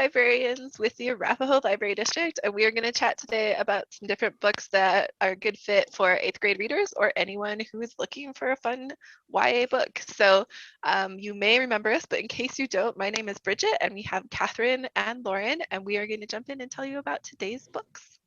librarians with the Arapahoe Library District, and we are going to chat today about some different books that are a good fit for 8th grade readers or anyone who is looking for a fun YA book. So you may remember us, but in case you don't, my name is Bridget, and we have Catherine and Lauren, and we are going to jump in and tell you about today's books.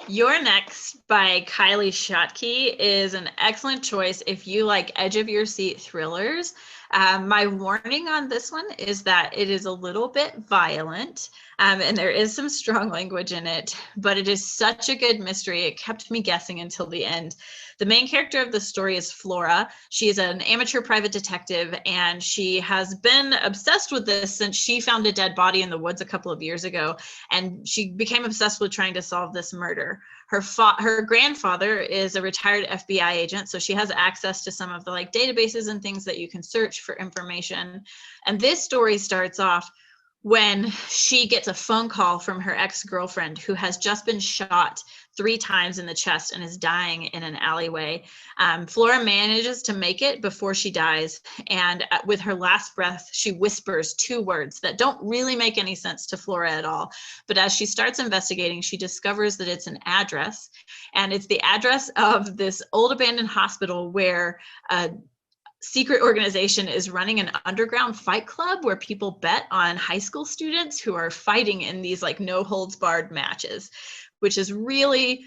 You're Next by Kylie Schottky is an excellent choice if you like edge of your seat thrillers. My warning on this one is that it is a little bit violent and there is some strong language in it, but it is such a good mystery. It kept me guessing until the end. The main character of the story is Flora. She is an amateur private detective, and she has been obsessed with this since she found a dead body in the woods a couple of years ago, and she became obsessed with trying to solve this murder. Her grandfather is a retired FBI agent, so she has access to some of the databases and things that you can search for information. And this story starts off when she gets a phone call from her ex-girlfriend who has just been shot 3 times in the chest and is dying in an alleyway. Flora manages to make it before she dies, and with her last breath, she whispers 2 words that don't really make any sense to Flora at all. But as she starts investigating, she discovers that it's an address, and it's the address of this old abandoned hospital where secret organization is running an underground fight club where people bet on high school students who are fighting in these no holds barred matches, which is really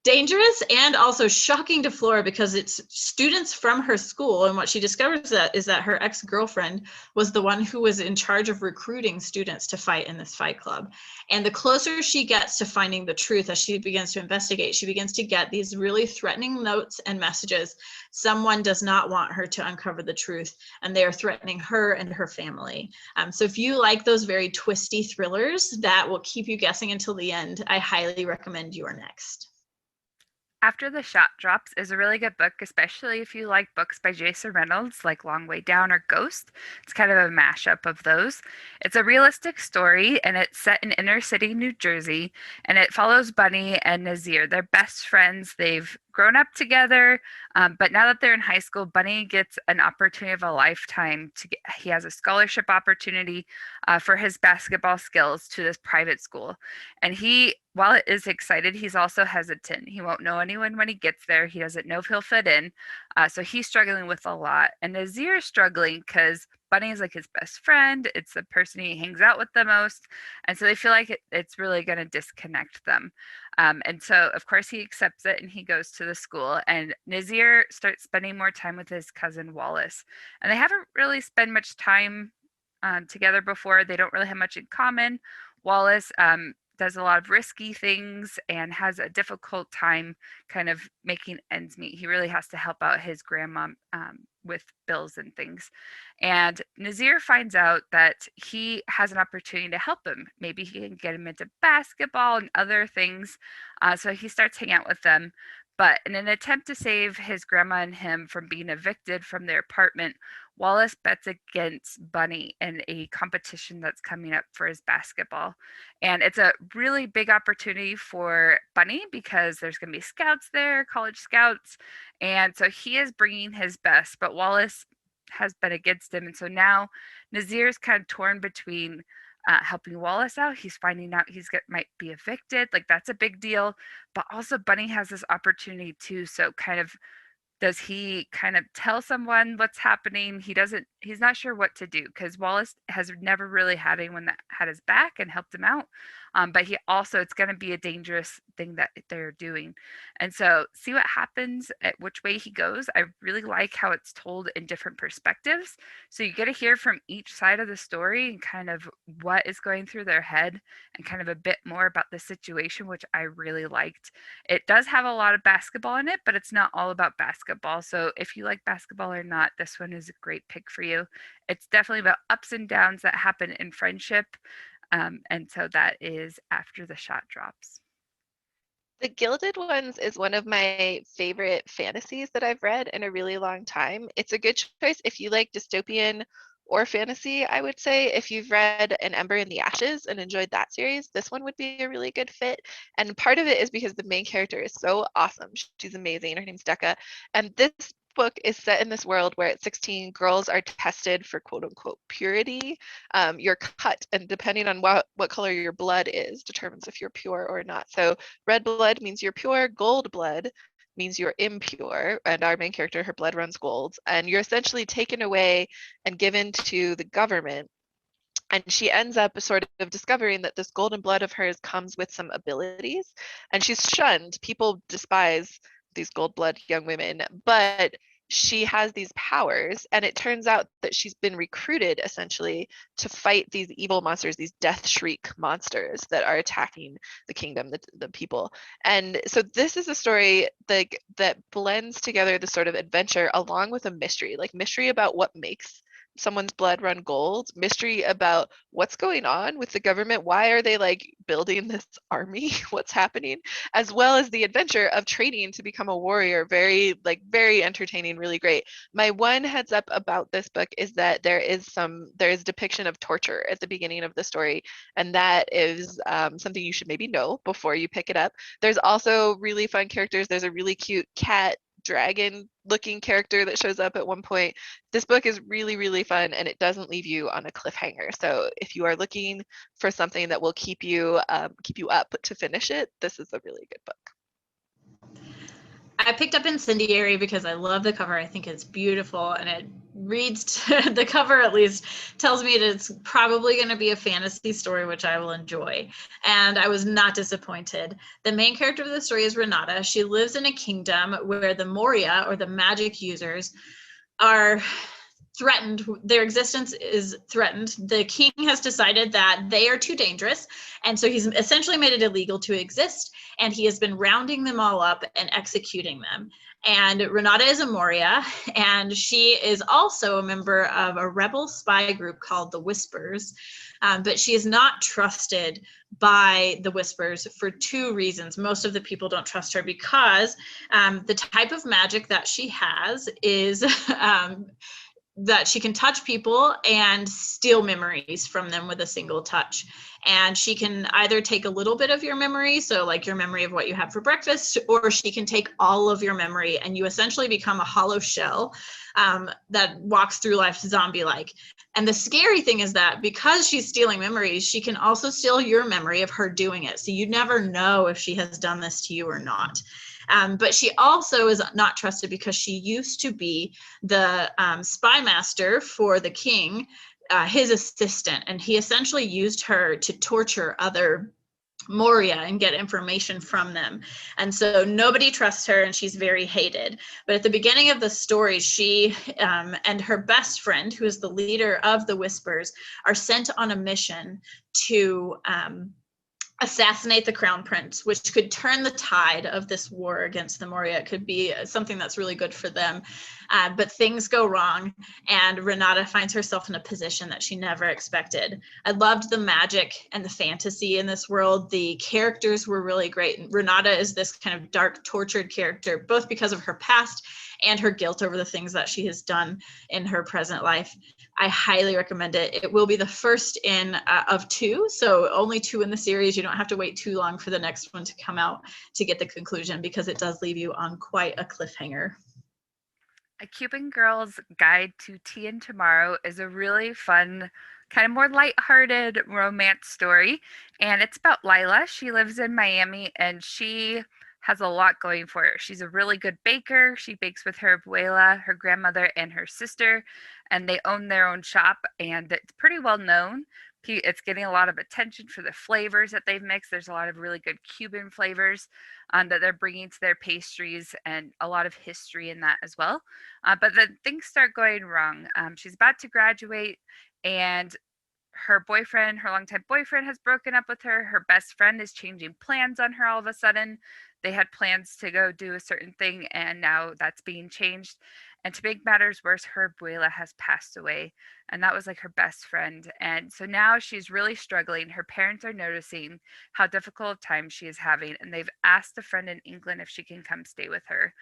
dangerous and also shocking to Flora because it's students from her school. And what she discovers is that her ex-girlfriend was the one who was in charge of recruiting students to fight in this fight club. And the closer she gets to finding the truth as she begins to investigate, she begins to get these really threatening notes and messages. Someone does not want her to uncover the truth, and they are threatening her and her family. So if you like those very twisty thrillers that will keep you guessing until the end, I highly recommend You're Next. After the Shot Drops is a really good book, especially if you like books by Jason Reynolds, like Long Way Down or Ghost. It's kind of a mashup of those. It's a realistic story, and it's set in inner city New Jersey, and it follows Bunny and Nazir. They're best friends. They've grown up together, but now that they're in high school, Bunny gets an opportunity of a lifetime. He has a scholarship opportunity for his basketball skills to this private school. And while it is excited, he's also hesitant. He won't know anyone when he gets there. He doesn't know if he'll fit in. So he's struggling with a lot. And Nazir is struggling because Bunny is his best friend. It's the person he hangs out with the most. And so they feel like it's really going to disconnect them. And so, of course, he accepts it and he goes to the school. And Nazir starts spending more time with his cousin Wallace. And they haven't really spent much time together before. They don't really have much in common. Wallace does a lot of risky things and has a difficult time kind of making ends meet. He really has to help out his grandma with bills and things. And Nazir finds out that he has an opportunity to help him. Maybe he can get him into basketball and other things. So he starts hanging out with them. But in an attempt to save his grandma and him from being evicted from their apartment, Wallace bets against Bunny in a competition that's coming up for his basketball. And it's a really big opportunity for Bunny because there's going to be scouts there, college scouts. And so he is bringing his best, but Wallace has been against him. And so now Nazir's kind of torn between helping Wallace out. He's finding out might be evicted. That's a big deal. But also Bunny has this opportunity too. So does he kind of tell someone what's happening? He's not sure what to do because Wallace has never really had anyone that had his back and helped him out. But it's going to be a dangerous thing that they're doing. And so see what happens, which way he goes. I really like how it's told in different perspectives. So you get to hear from each side of the story and kind of what is going through their head and kind of a bit more about the situation, which I really liked. It does have a lot of basketball in it, but it's not all about basketball. So if you like basketball or not, this one is a great pick for you. It's definitely about ups and downs that happen in friendship. And so that is After the Shot Drops. The Gilded Ones is one of my favorite fantasies that I've read in a really long time. It's a good choice if you like dystopian or fantasy, I would say. If you've read An Ember in the Ashes and enjoyed that series, this one would be a really good fit. And part of it is because the main character is so awesome. She's amazing. Her name's Decca. And this book is set in this world where at 16, girls are tested for quote unquote purity. You're cut, and depending on what color your blood is, determines if you're pure or not. So red blood means you're pure, gold blood means you're impure. And our main character, her blood runs gold. And you're essentially taken away and given to the government. And she ends up sort of discovering that this golden blood of hers comes with some abilities, and she's shunned. People despise these gold blood young women, but she has these powers, and it turns out that she's been recruited essentially to fight these evil monsters, these death shriek monsters that are attacking the kingdom, the people. And so this is a story that blends together the sort of adventure along with a mystery, like mystery about what makes someone's blood run gold, mystery about what's going on with the government, why are they like building this army, what's happening, as well as the adventure of training to become a warrior. Very entertaining, really great. My one heads up about this book is that there is depiction of torture at the beginning of the story, and that is something you should maybe know before you pick it up. There's also really fun characters. There's a really cute cat dragon looking character that shows up at one point. This book is really, really fun, and it doesn't leave you on a cliffhanger. So if you are looking for something that will keep you up to finish it, this is a really good book. I picked up Incendiary because I love the cover. I think it's beautiful, and it reads the cover at least tells me that it's probably going to be a fantasy story, which I will enjoy. And I was not disappointed. The main character of the story is Renata. She lives in a kingdom where the Moria, or the magic users, are threatened. Their existence is threatened. The king has decided that they are too dangerous, and so he's essentially made it illegal to exist, and he has been rounding them all up and executing them. And Renata is a Moria, and she is also a member of a rebel spy group called the Whispers, but she is not trusted by the Whispers for two reasons. Most of the people don't trust her because the type of magic that she has is that she can touch people and steal memories from them with a single touch. And she can either take a little bit of your memory, so like your memory of what you had for breakfast, or she can take all of your memory, and you essentially become a hollow shell that walks through life zombie-like. And the scary thing is that because she's stealing memories, she can also steal your memory of her doing it. So you never know if she has done this to you or not. But she also is not trusted because she used to be the spy master for the king, his assistant, and he essentially used her to torture other Moria and get information from them. And so nobody trusts her, and she's very hated. But at the beginning of the story, she and her best friend, who is the leader of the Whispers, are sent on a mission to assassinate the crown prince, which could turn the tide of this war against the Moria. It could be something that's really good for them. But things go wrong, and Renata finds herself in a position that she never expected. I loved the magic and the fantasy in this world. The characters were really great. Renata is this kind of dark, tortured character, both because of her past and her guilt over the things that she has done in her present life. I highly recommend it. It will be the first in of two, so only two in the series. You don't have to wait too long for the next one to come out to get the conclusion, because it does leave you on quite a cliffhanger. A Cuban Girl's Guide to Tea and Tomorrow is a really fun, kind of more lighthearted romance story. And it's about Lila. She lives in Miami, and she has a lot going for her. She's a really good baker. She bakes with her abuela, her grandmother, and her sister, and they own their own shop, and it's pretty well known. It's getting a lot of attention for the flavors that they've mixed. There's a lot of really good Cuban flavors that they're bringing to their pastries, and a lot of history in that as well. But then things start going wrong. She's about to graduate, and her boyfriend, her longtime boyfriend, has broken up with her. Her best friend is changing plans on her all of a sudden. They had plans to go do a certain thing, and now that's being changed. And to make matters worse, her abuela has passed away, and that was like her best friend. And so now she's really struggling. Her parents are noticing how difficult a time she is having, and they've asked a friend in England if she can come stay with her.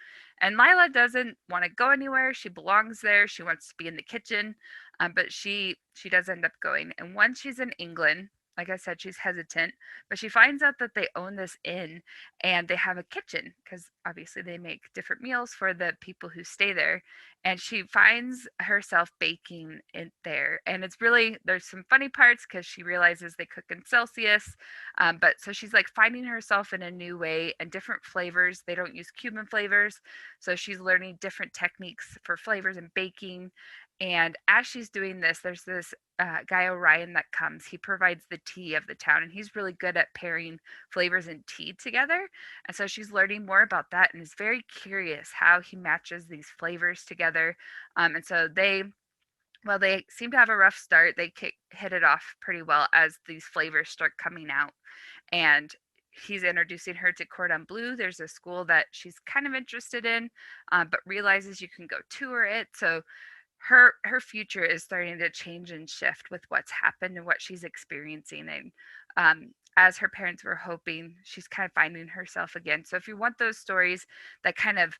And Lila doesn't want to go anywhere. She belongs there. She wants to be in the kitchen, but she does end up going. And once she's in England, like I said, she's hesitant, but she finds out that they own this inn and they have a kitchen because obviously they make different meals for the people who stay there. And she finds herself baking in there. And it's really, there's some funny parts because she realizes they cook in Celsius. But so she's like finding herself in a new way and different flavors. They don't use Cuban flavors. So she's learning different techniques for flavors and baking. And as she's doing this, there's this guy Orion that comes. He provides the tea of the town, and he's really good at pairing flavors and tea together. And so she's learning more about that, and is very curious how he matches these flavors together. And so well, they seem to have a rough start. They hit it off pretty well as these flavors start coming out, and he's introducing her to Cordon Bleu. There's a school that she's kind of interested in, but realizes you can go tour it. So her future is starting to change and shift with what's happened and what she's experiencing. And as her parents were hoping, she's kind of finding herself again. So if you want those stories that kind of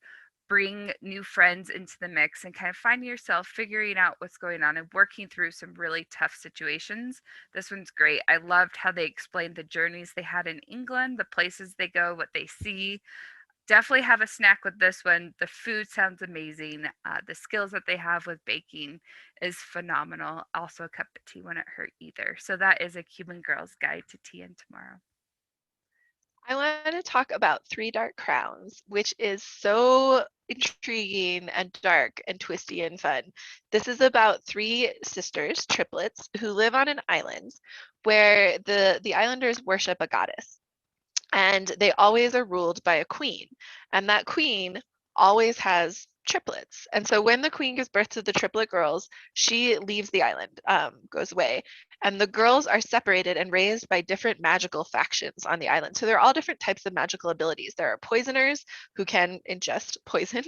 bring new friends into the mix and kind of find yourself figuring out what's going on and working through some really tough situations, this one's great. I loved how they explained the journeys they had in England, the places they go, what they see. Definitely have a snack with this one. The food sounds amazing. The skills that they have with baking is phenomenal. Also, a cup of tea wouldn't hurt either. So that is a Cuban Girl's Guide to Tea and Tomorrow. I want to talk about Three Dark Crowns, which is so intriguing and dark and twisty and fun. This is about three sisters, triplets, who live on an island where the islanders worship a goddess. And they always are ruled by a queen. And that queen always has triplets. And so when the queen gives birth to the triplet girls, she leaves the island, goes away. And the girls are separated and raised by different magical factions on the island. So there are all different types of magical abilities. There are poisoners who can ingest poison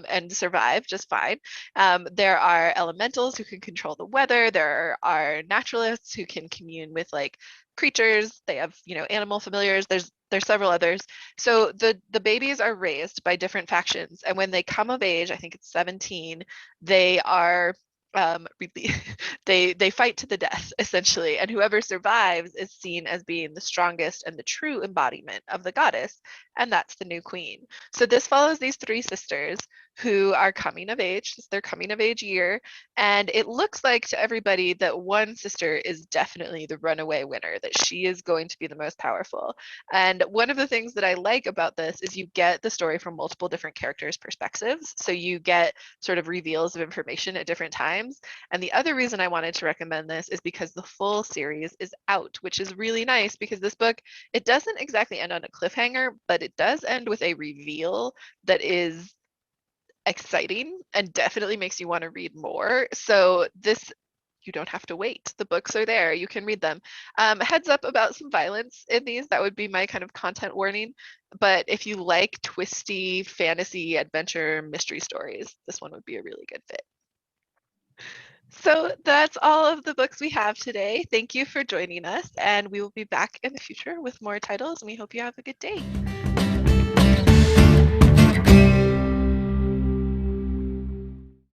and survive just fine. There are elementals who can control the weather. There are naturalists who can commune with like creatures. They have, animal familiars. There's several others. So the babies are raised by different factions, and when they come of age, I think it's 17, they are really they fight to the death essentially, and whoever survives is seen as being the strongest and the true embodiment of the goddess, and that's the new queen. So this follows these three sisters who are coming of age. It's their coming of age year, and it looks like to everybody that one sister is definitely the runaway winner, that she is going to be the most powerful. And one of the things that I like about this is you get the story from multiple different characters' perspectives. So you get sort of reveals of information at different times. And the other reason I wanted to recommend this is because the full series is out, which is really nice because this book, it doesn't exactly end on a cliffhanger, but it does end with a reveal that is exciting and definitely makes you want to read more. So this, you don't have to wait. The books are there. You can read them. Heads up about some violence in these. That would be my kind of content warning. But if you like twisty fantasy, adventure, mystery stories, this one would be a really good fit. So that's all of the books we have today. Thank you for joining us, and we will be back in the future with more titles, and we hope you have a good day.